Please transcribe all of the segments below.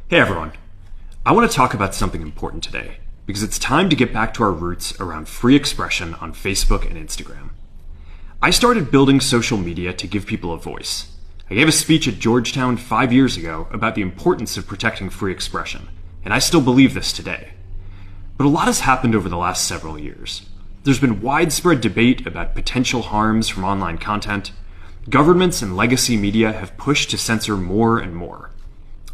Hey everyone, I want to talk about something important today because it's time to get back to our roots around free expression on Facebook and Instagram. I started building social media to give people a voice. I gave a speech at Georgetown 5 years ago about the importance of protecting free expression, and I still believe this today. But a lot has happened over the last several years. There's been widespread debate about potential harms from online content. Governments and legacy media have pushed to censor more and more.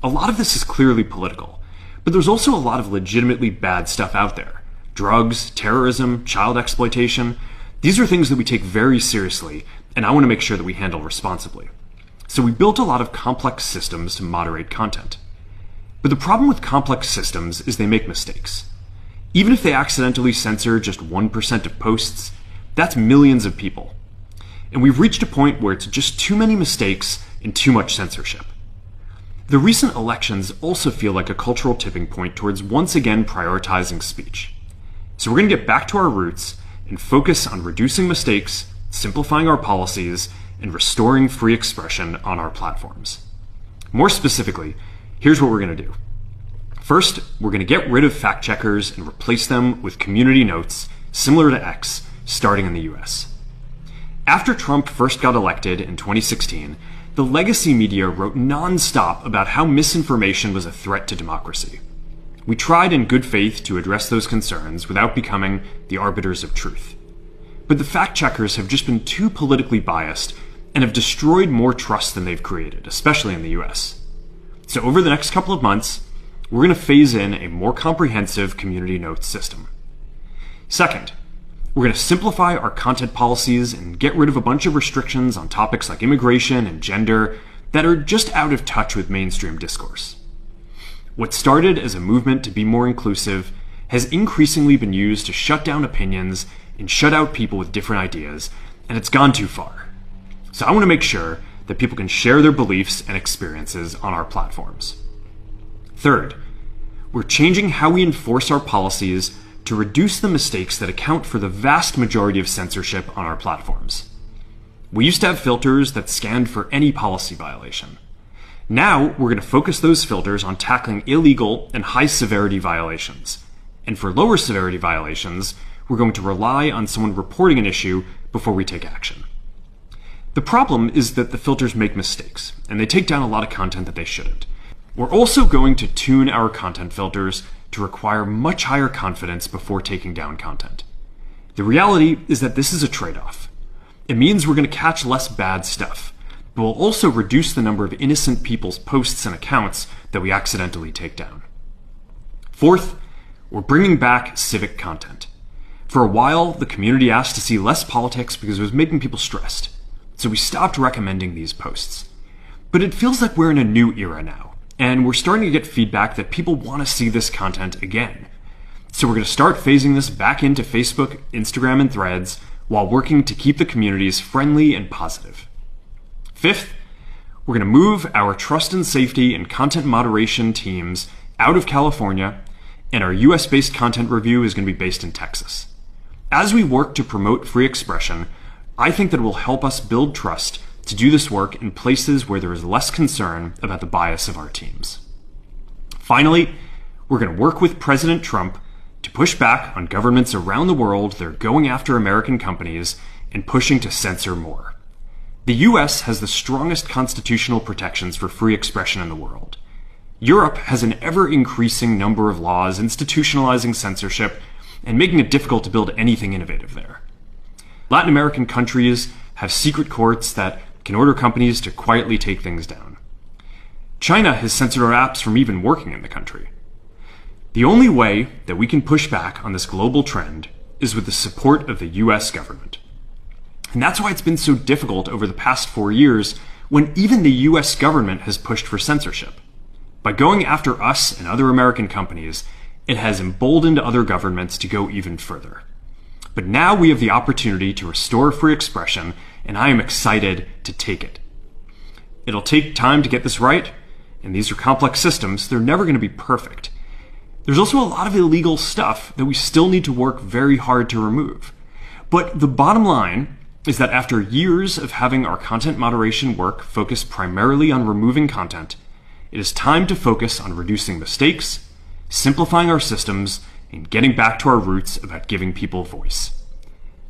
A lot of this is clearly political, but there's also a lot of legitimately bad stuff out there. Drugs, terrorism, child exploitation. These are things that we take very seriously, and I want to make sure that we handle responsibly. So we built a lot of complex systems to moderate content. But the problem with complex systems is they make mistakes. Even if they accidentally censor just 1% of posts, that's millions of people. And we've reached a point where it's just too many mistakes and too much censorship. The recent elections also feel like a cultural tipping point towards once again prioritizing speech. So we're going to get back to our roots and focus on reducing mistakes, simplifying our policies, and restoring free expression on our platforms. More specifically, here's what we're going to do. First, we're going to get rid of fact checkers and replace them with community notes similar to X, starting in the US. After Trump first got elected in 2016, the legacy media wrote non-stop about how misinformation was a threat to democracy. We tried in good faith to address those concerns without becoming the arbiters of truth. But the fact checkers have just been too politically biased and have destroyed more trust than they've created, especially in the US. So over the next couple of months, we're going to phase in a more comprehensive community notes system. Second, we're going to simplify our content policies and get rid of a bunch of restrictions on topics like immigration and gender that are just out of touch with mainstream discourse. What started as a movement to be more inclusive has increasingly been used to shut down opinions and shut out people with different ideas, and it's gone too far. So I want to make sure that people can share their beliefs and experiences on our platforms. Third, we're changing how we enforce our policies to reduce the mistakes that account for the vast majority of censorship on our platforms. We used to have filters that scanned for any policy violation. Now, we're going to focus those filters on tackling illegal and high-severity violations. And for lower severity violations, we're going to rely on someone reporting an issue before we take action. The problem is that the filters make mistakes, and they take down a lot of content that they shouldn't. We're also going to tune our content filters to require much higher confidence before taking down content. The reality is that this is a trade-off. It means we're going to catch less bad stuff, but we'll also reduce the number of innocent people's posts and accounts that we accidentally take down. Fourth, we're bringing back civic content. For a while, the community asked to see less politics because it was making people stressed, so we stopped recommending these posts. But it feels like we're in a new era now, and we're starting to get feedback that people want to see this content again. So we're going to start phasing this back into Facebook, Instagram, and Threads while working to keep the communities friendly and positive. Fifth, we're going to move our trust and safety and content moderation teams out of California, and our US-based content review is going to be based in Texas. As we work to promote free expression, I think that it will help us build trust to do this work in places where there is less concern about the bias of our teams. Finally, we're going to work with President Trump to push back on governments around the world that are going after American companies and pushing to censor more. The US has the strongest constitutional protections for free expression in the world. Europe has an ever-increasing number of laws institutionalizing censorship and making it difficult to build anything innovative there. Latin American countries have secret courts that can order companies to quietly take things down. China has censored our apps from even working in the country. The only way that we can push back on this global trend is with the support of the US government. And that's why it's been so difficult over the past 4 years when even the US government has pushed for censorship. By going after us and other American companies, it has emboldened other governments to go even further. But now we have the opportunity to restore free expression, and I am excited to take it. It'll take time to get this right, and these are complex systems. They're never going to be perfect. There's also a lot of illegal stuff that we still need to work very hard to remove. But the bottom line is that after years of having our content moderation work focus primarily on removing content, it is time to focus on reducing mistakes, simplifying our systems, and getting back to our roots about giving people voice.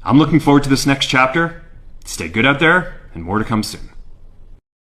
I'm looking forward to this next chapter. Stay good out there, and more to come soon.